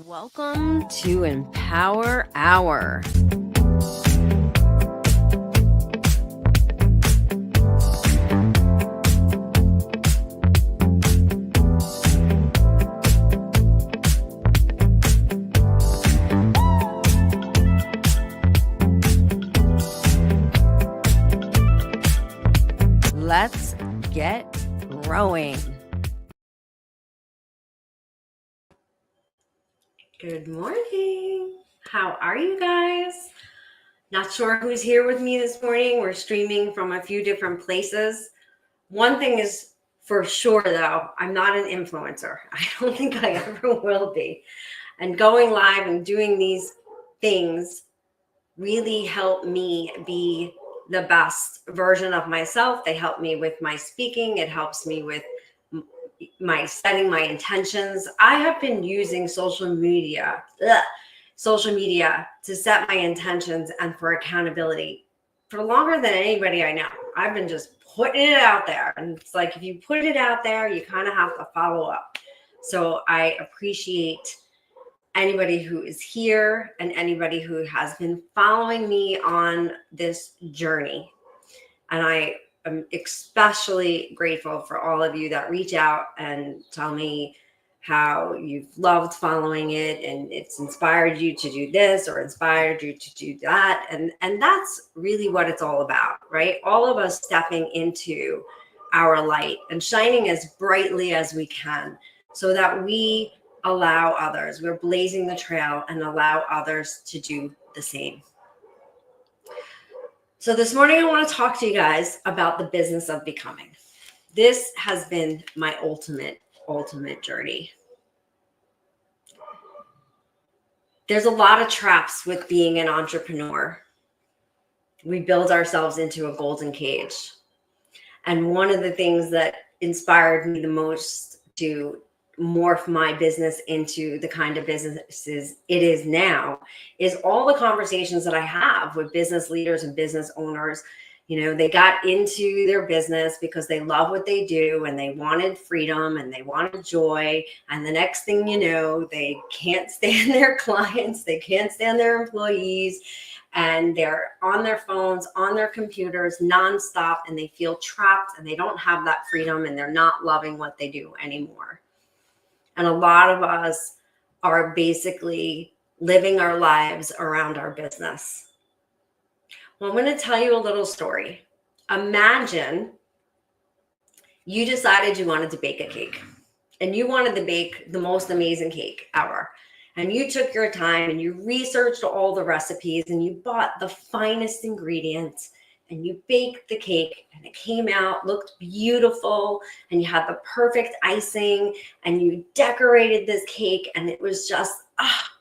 Welcome to Empower Hour. Let's get growing. Good morning. How are you guys? Not sure who's here with me this morning. We're streaming from a few different places. One thing is for sure, though, I'm not an influencer. I don't think I ever will be. And going live and doing these things really help me be the best version of myself. They help me with my speaking. It helps me with my setting my intentions. I have been using social media to set my intentions and for accountability for longer than anybody I know. I've been just putting it out there. And it's like, if you put it out there, you kind of have to follow up. So I appreciate anybody who is here and anybody who has been following me on this journey. And I am especially grateful for all of you that reach out and tell me how you've loved following it and it's inspired you to do this or inspired you to do that. And that's really what it's all about, right? All of us stepping into our light and shining as brightly as we can so that we allow others, we're blazing the trail and allow others to do the same. So this morning, I want to talk to you guys about the business of becoming. This has been my ultimate journey. There's a lot of traps with being an entrepreneur. We build ourselves into a golden cage. And one of the things that inspired me the most to morph my business into the kind of businesses it is now is all the conversations that I have with business leaders and business owners. You know, they got into their business because they love what they do and they wanted freedom and they wanted joy. And the next thing you know, they can't stand their clients, they can't stand their employees, and they're on their phones, on their computers nonstop, and they feel trapped and they don't have that freedom and they're not loving what they do anymore. And a lot of us are basically living our lives around our business. Well, I'm going to tell you a little story. Imagine you decided you wanted to bake a cake and you wanted to bake the most amazing cake ever. And you took your time and you researched all the recipes and you bought the finest ingredients and you baked the cake and it came out, looked beautiful, and you had the perfect icing and you decorated this cake and it was just,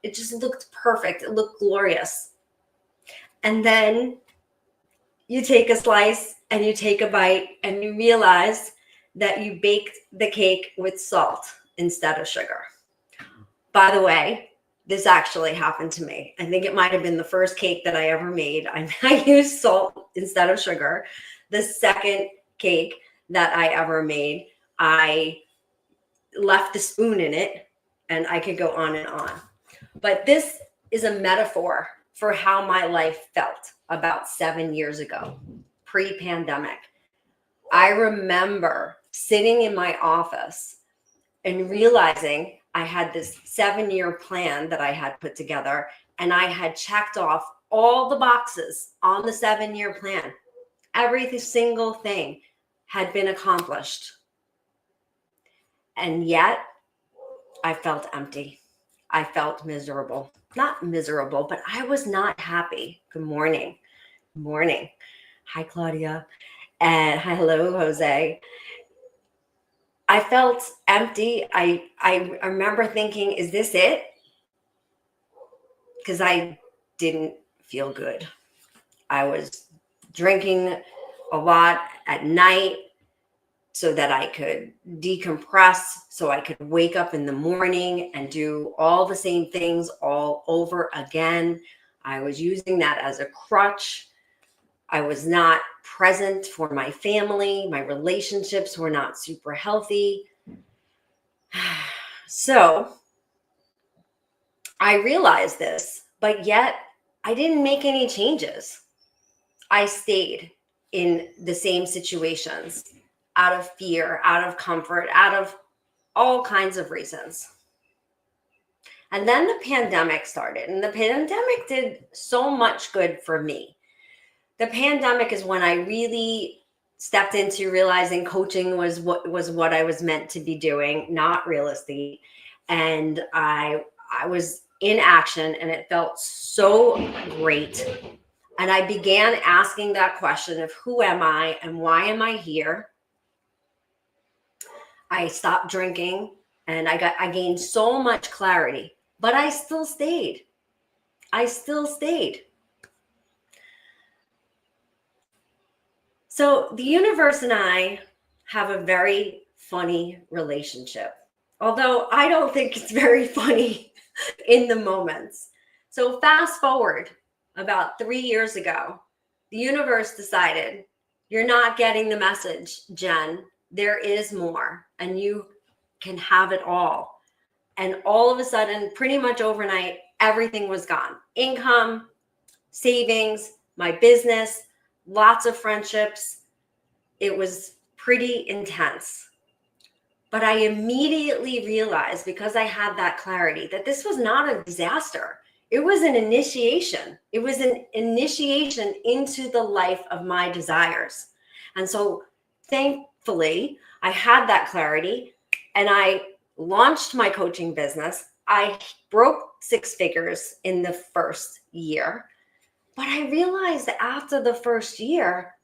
it just looked perfect. It looked glorious. And then you take a slice and you take a bite and you realize that you baked the cake with salt instead of sugar. By the way, this actually happened to me. I think it might have been the first cake that I ever made. I used salt instead of sugar. The second cake that I ever made, I left the spoon in it, and I could go on and on. But this is a metaphor for how my life felt about 7 years ago, pre-pandemic. I remember sitting in my office and realizing I had this 7-year plan that I had put together, and I had checked off all the boxes on the 7-year plan. Every single thing had been accomplished. And yet I felt empty. I felt miserable. Not miserable, but I was not happy. Good morning. Good morning. Hi, Claudia. And hello, Jose. I felt empty. I remember thinking, is this it? Because I didn't feel good. I was drinking a lot at night so that I could decompress, so I could wake up in the morning and do all the same things all over again. I was using that as a crutch. I was not present for my family. My relationships were not super healthy. So I realized this, but yet I didn't make any changes. I stayed in the same situations out of fear, out of comfort, out of all kinds of reasons. And then the pandemic started, and the pandemic did so much good for me. The pandemic is when I really stepped into realizing coaching was what I was meant to be doing, not real estate. And I was in action, and it felt so great. And I began asking that question of who am I and why am I here? I stopped drinking, and I gained so much clarity, but I still stayed. So the universe and I have a very funny relationship, although I don't think it's very funny in the moments. So fast forward about 3 years ago, the universe decided, you're not getting the message, Jen. There is more, and you can have it all. And all of a sudden, pretty much overnight, everything was gone. Income, savings, my business, lots of friendships. It was pretty intense. But I immediately realized, because I had that clarity, that this was not a disaster. It was an initiation. It was an initiation into the life of my desires. And so thankfully, I had that clarity, and I launched my coaching business. I broke 6 figures in the first year. But I realized after the first year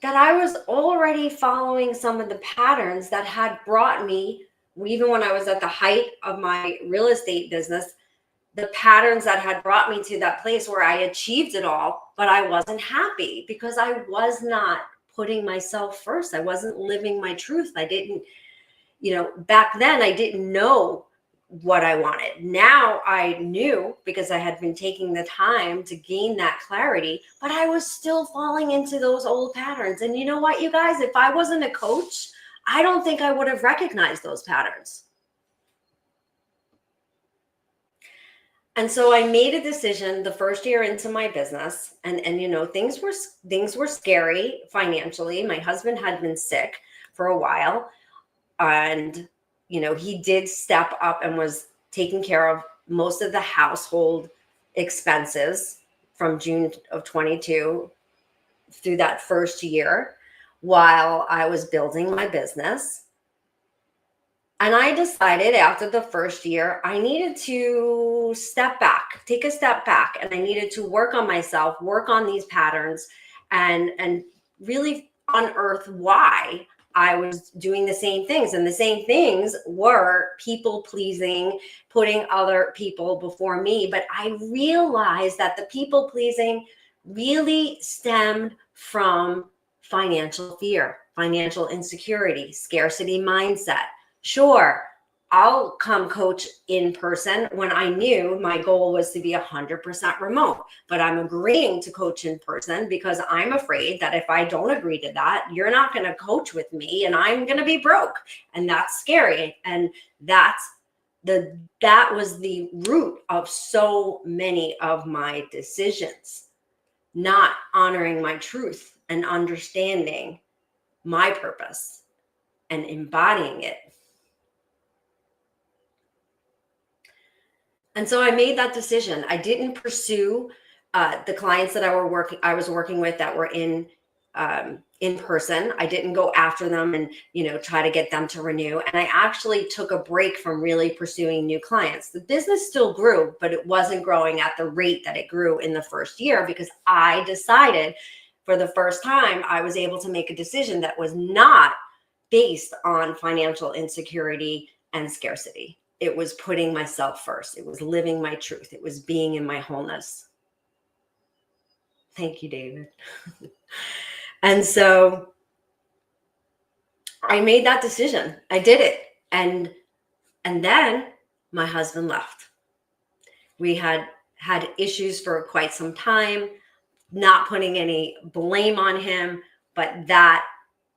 that I was already following some of the patterns that had brought me, even when I was at the height of my real estate business, the patterns that had brought me to that place where I achieved it all, but I wasn't happy because I was not putting myself first. I wasn't living my truth. I didn't, back then I didn't know what I wanted. Now I knew, because I had been taking the time to gain that clarity, but I was still falling into those old patterns. And you know what, you guys, if I wasn't a coach, I don't think I would have recognized those patterns. And so I made a decision the first year into my business, and things were scary financially. My husband had been sick for a while, and he did step up and was taking care of most of the household expenses from June of 22 through that first year while I was building my business. And I decided after the first year, I needed to take a step back, and I needed to work on myself, work on these patterns, and really unearth why I was doing the same things. And the same things were people pleasing, putting other people before me. But I realized that the people pleasing really stemmed from financial fear, financial insecurity, scarcity mindset. Sure, I'll come coach in person when I knew my goal was to be 100% remote, but I'm agreeing to coach in person because I'm afraid that if I don't agree to that, you're not going to coach with me and I'm going to be broke. And that's scary. And that was the root of so many of my decisions, not honoring my truth and understanding my purpose and embodying it. And so I made that decision. I didn't pursue the clients that I was working with that were in person. I didn't go after them and try to get them to renew. And I actually took a break from really pursuing new clients. The business still grew, but it wasn't growing at the rate that it grew in the first year, because I decided for the first time I was able to make a decision that was not based on financial insecurity and scarcity. It was putting myself first. It was living my truth. It was being in my wholeness. Thank you, David. And so I made that decision. I did it. And then my husband left. We had issues for quite some time, not putting any blame on him, but that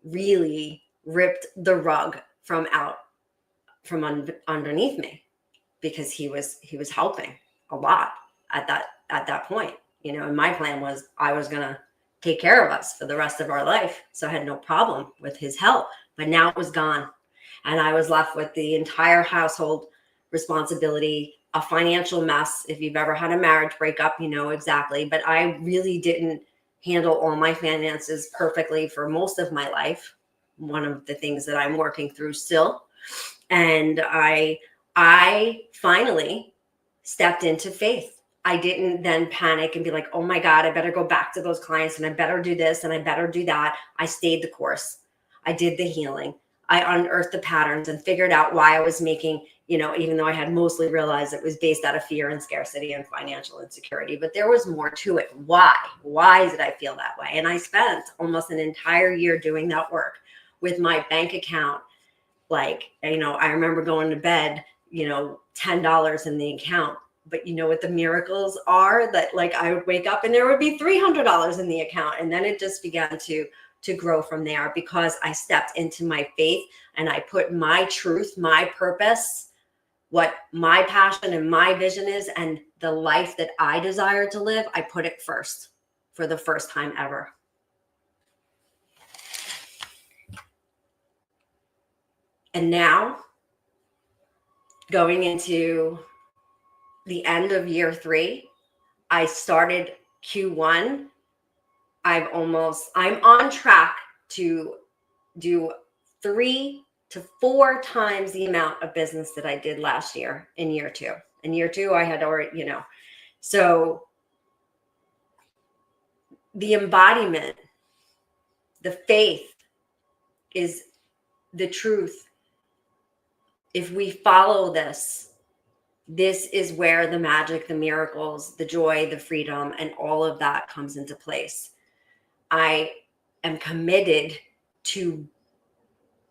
really ripped the rug from underneath me, because he was helping. a lot at that point, you know, and my plan was I was going to take care of us for the rest of our life. So I had no problem with his help, but now it was gone. And I was left with the entire household responsibility, a financial mess. If you've ever had a marriage breakup, you know exactly. But I really didn't handle all my finances perfectly for most of my life. One of the things that I'm working through still. And I finally stepped into faith. I didn't then panic and be like, oh my God, I better go back to those clients and I better do this and I better do that. I stayed the course. I did the healing. I unearthed the patterns and figured out why I was making, you know, even though I had mostly realized it was based out of fear and scarcity and financial insecurity, but there was more to it. Why did I feel that way? And I spent almost an entire year doing that work with my bank account. Like, you know, I remember going to bed, you know, $10 in the account, but you know what the miracles are, that like I would wake up and there would be $300 in the account. And then it just began to grow from there, because I stepped into my faith and I put my truth, my purpose, what my passion and my vision is, and the life that I desire to live, I put it first for the first time ever. And now, going into the end of year 3, I started Q1. I'm on track to do 3 to 4 times the amount of business that I did last year in year 2. In year 2, I had already, you know, so the embodiment, the faith is the truth. If we follow this is where the magic, the miracles, the joy, the freedom, and all of that comes into place. I am committed to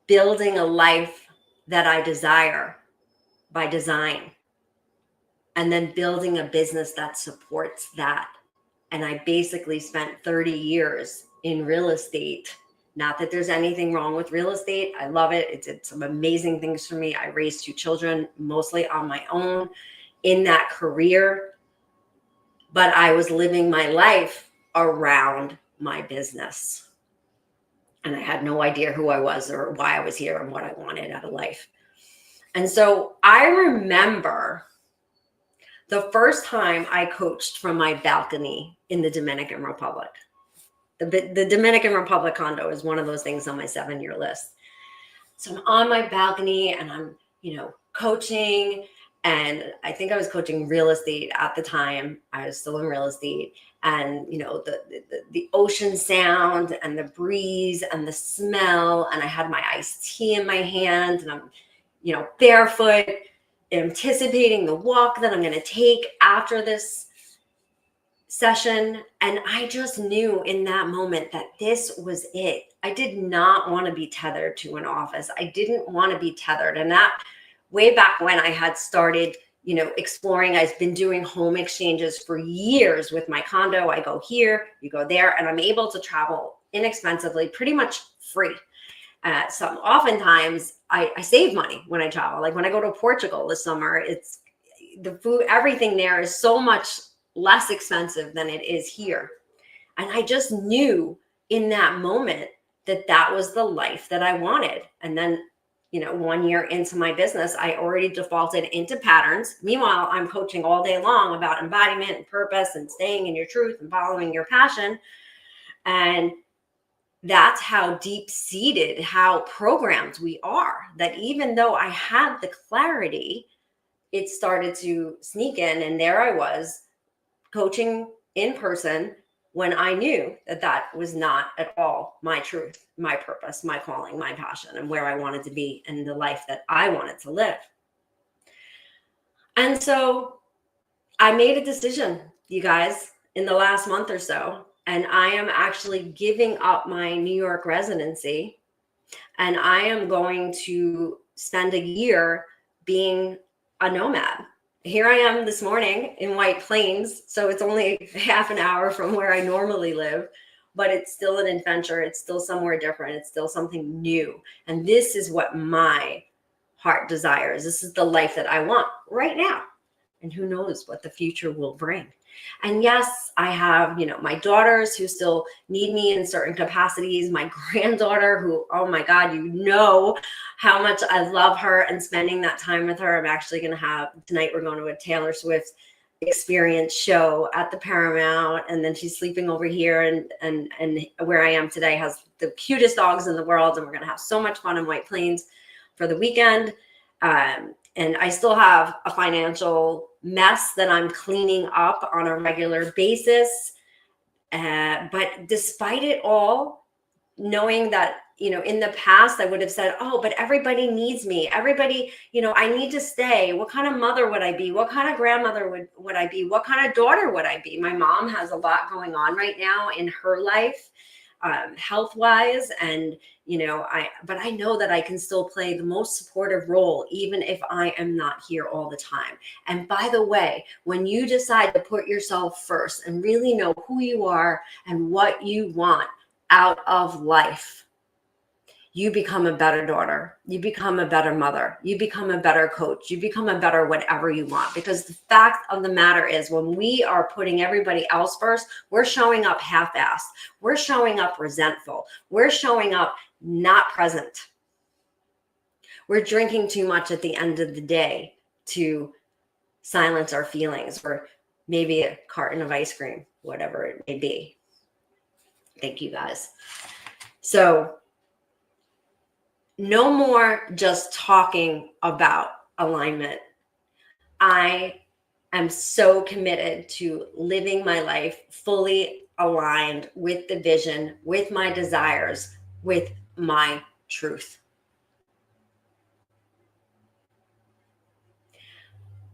building a life that I desire by design, and then building a business that supports that. And I basically spent 30 years in real estate. Not that there's anything wrong with real estate. I love it. It did some amazing things for me. I raised 2 children mostly on my own in that career, but I was living my life around my business. And I had no idea who I was or why I was here and what I wanted out of life. And so I remember the first time I coached from my balcony in the Dominican Republic. The Dominican Republic condo is one of those things on my 7-year list. So I'm on my balcony and I'm, you know, coaching, and I think I was coaching real estate at the time. I was still in real estate, and, you know, the ocean sound and the breeze and the smell, and I had my iced tea in my hand, and I'm, you know, barefoot, anticipating the walk that I'm going to take after this session. And I just knew in that moment that this was it. I did not want to be tethered to an office. I didn't want to be tethered. And that way back when I had started, you know, exploring, I've been doing home exchanges for years with my condo. I go here, you go there, and I'm able to travel inexpensively, pretty much free. So oftentimes I save money when I travel. Like when I go to Portugal this summer, it's the food, everything there is so much less expensive than it is here. And I just knew in that moment that that was the life that I wanted. And then, you know, 1 year into my business, I already defaulted into patterns. Meanwhile, I'm coaching all day long about embodiment and purpose and staying in your truth and following your passion. And that's how deep-seated, how programmed we are, that even though I had the clarity, it started to sneak in. And there I was coaching in person when I knew that that was not at all my truth, my purpose, my calling, my passion, and where I wanted to be and the life that I wanted to live. And so I made a decision, you guys, in the last month or so, and I am actually giving up my New York residency, and I am going to spend a year being a nomad. Here I am this morning in White Plains, so it's only half an hour from where I normally live, but it's still an adventure. It's still somewhere different. It's still something new. And this is what my heart desires. This is the life that I want right now. And who knows what the future will bring. And yes, I have, my daughters who still need me in certain capacities, my granddaughter who, oh my God, how much I love her and spending that time with her. I'm actually going to have, tonight we're going to a Taylor Swift experience show at the Paramount, and then she's sleeping over here, and where I am today has the cutest dogs in the world, and we're going to have so much fun in White Plains for the weekend. And I still have a financial mess that I'm cleaning up on a regular basis. But despite it all, knowing that, in the past I would have said, oh, but everybody needs me. Everybody, I need to stay. What kind of mother would I be? What kind of grandmother would I be? What kind of daughter would I be? My mom has a lot going on right now in her life, health-wise. And, but I know that I can still play the most supportive role, even if I am not here all the time. And by the way, when you decide to put yourself first and really know who you are and what you want out of life, you become a better daughter, you become a better mother, you become a better coach, you become a better whatever you want. Because the fact of the matter is, when we are putting everybody else first, we're showing up half-assed, we're showing up resentful, we're showing up not present. We're drinking too much at the end of the day to silence our feelings, or maybe a carton of ice cream, whatever it may be. Thank you, guys. So no more just talking about alignment. I am so committed to living my life fully aligned with the vision, with my desires, with my truth.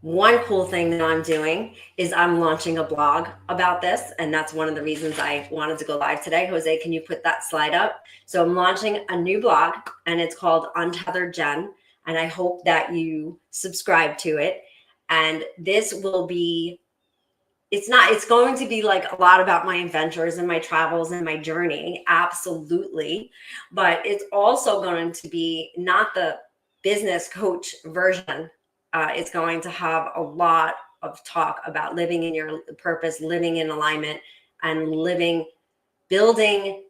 One cool thing that I'm doing is I'm launching a blog about this. And that's one of the reasons I wanted to go live today. Jose, can you put that slide up? So I'm launching a new blog, and it's called Untethered Jen. And I hope that you subscribe to it. And this will be, it's going to be like a lot about my adventures and my travels and my journey. Absolutely. But it's also going to be not the business coach version. It's going to have a lot of talk about living in your purpose, living in alignment, and building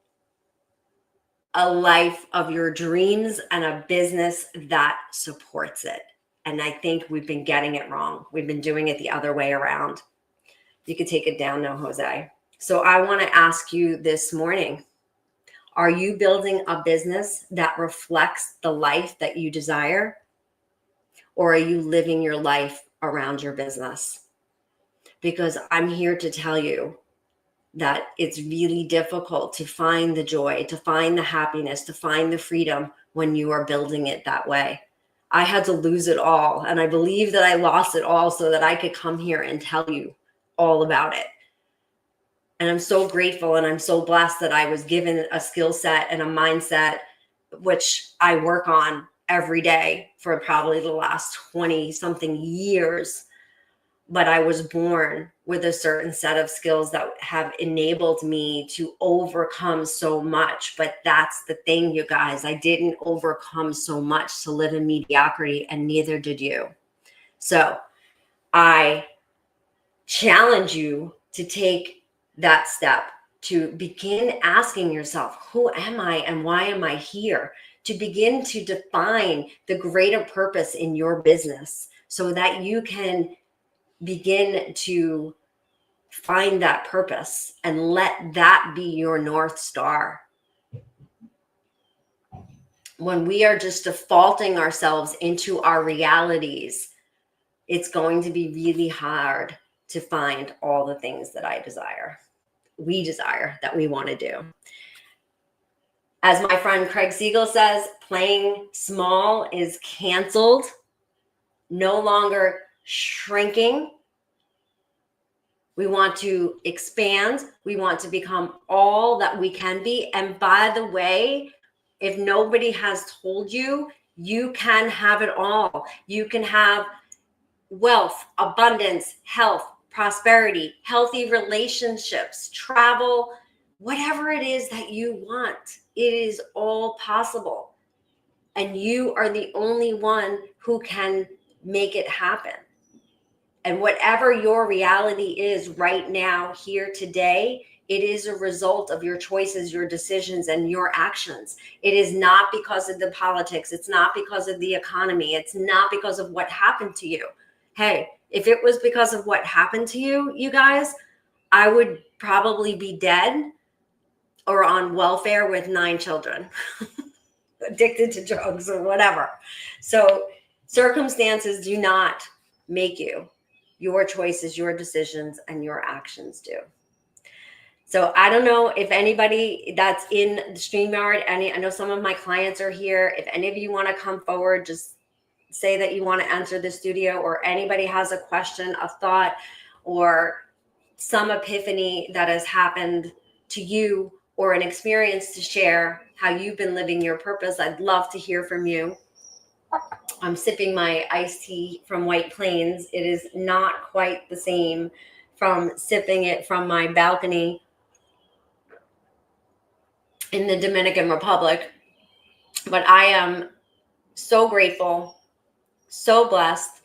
a life of your dreams and a business that supports it. And I think we've been getting it wrong. We've been doing it the other way around. You could take it down now, Jose. So I want to ask you this morning, are you building a business that reflects the life that you desire? Or are you living your life around your business? Because I'm here to tell you that it's really difficult to find the joy, to find the happiness, to find the freedom when you are building it that way. I had to lose it all. And I believe that I lost it all so that I could come here and tell you all about it. And I'm so grateful, and I'm so blessed that I was given a skill set and a mindset, which I work on every day for probably the last 20 something years. But I was born with a certain set of skills that have enabled me to overcome so much. But that's the thing, you guys, I didn't overcome so much to live in mediocrity, and neither did you. So I challenge you to take that step, to begin asking yourself, who am I and why am I here? To begin to define the greater purpose in your business so that you can begin to find that purpose and let that be your North Star. When we are just defaulting ourselves into our realities, it's going to be really hard to find all the things that we desire that we want to do. As my friend Craig Siegel says, playing small is canceled, no longer shrinking. We want to expand. We want to become all that we can be. And by the way, if nobody has told you, you can have it all. You can have wealth, abundance, health, prosperity, healthy relationships, travel, whatever it is that you want. It is all possible. And you are the only one who can make it happen. And whatever your reality is right now, here today, it is a result of your choices, your decisions, and your actions. It is not because of the politics. It's not because of the economy. It's not because of what happened to you. Hey, if it was because of what happened to you, you guys, I would probably be dead or on welfare with 9 children, addicted to drugs or whatever. So circumstances do not make you. Your choices, your decisions, and your actions do. So I don't know if anybody that's in the StreamYard, I know some of my clients are here. If any of you want to come forward, just say that you want to enter the studio, or anybody has a question, a thought, or some epiphany that has happened to you, or an experience to share how you've been living your purpose. I'd love to hear from you. I'm sipping my iced tea from White Plains. It is not quite the same from sipping it from my balcony in the Dominican Republic, but I am so grateful, so blessed,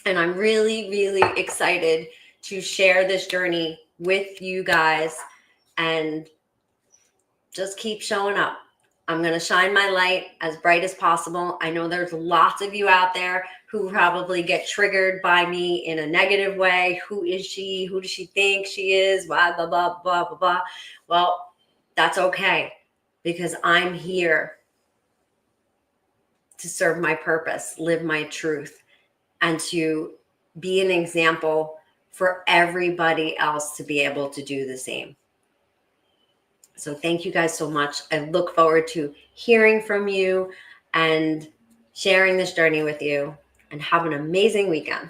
and I'm really, really excited to share this journey with you guys and just keep showing up. I'm going to shine my light as bright as possible. I know there's lots of you out there who probably get triggered by me in a negative way. Who is she? Who does she think she is? Blah, blah, blah, blah, blah, blah. Well, that's okay, because I'm here to serve my purpose, live my truth, and to be an example for everybody else to be able to do the same. So thank you guys so much. I look forward to hearing from you and sharing this journey with you, and have an amazing weekend.